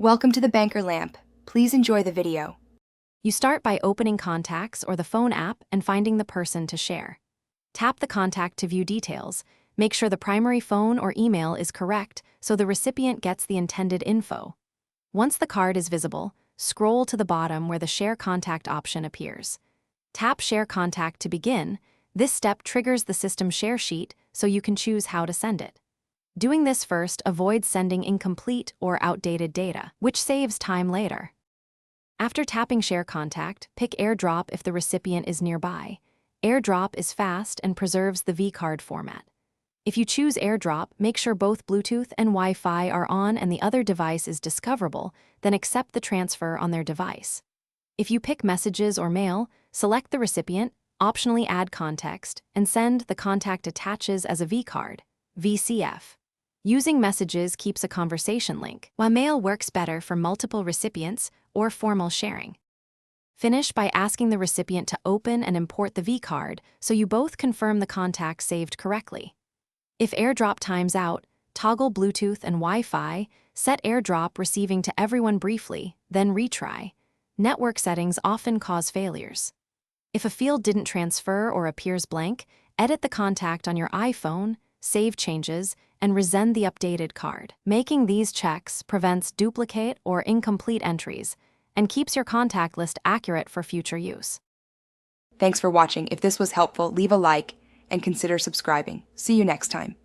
Welcome to the Banker Lamp. Please enjoy the video. You start by opening Contacts or the phone app and finding the person to share. Tap the contact to view details. Make sure the primary phone or email is correct so the recipient gets the intended info. Once the card is visible, scroll to the bottom where the Share Contact option appears. Tap Share Contact to begin. This step triggers the system share sheet so you can choose how to send it. Doing this first avoids sending incomplete or outdated data, which saves time later. After tapping Share Contact, pick AirDrop if the recipient is nearby. AirDrop is fast and preserves the V-card format. If you choose AirDrop, make sure both Bluetooth and Wi-Fi are on and the other device is discoverable, then accept the transfer on their device. If you pick Messages or Mail, select the recipient, optionally add context, and send the contact attaches as a V-card, VCF. Using Messages keeps a conversation link, while Mail works better for multiple recipients or formal sharing. Finish by asking the recipient to open and import the V-card so you both confirm the contact saved correctly. If AirDrop times out, toggle Bluetooth and Wi-Fi, set AirDrop receiving to everyone briefly, then retry. Network settings often cause failures. If a field didn't transfer or appears blank, edit the contact on your iPhone, save changes, and resend the updated card. Making these checks prevents duplicate or incomplete entries and keeps your contact list accurate for future use. Thanks for watching. If this was helpful, leave a like and consider subscribing. See you next time.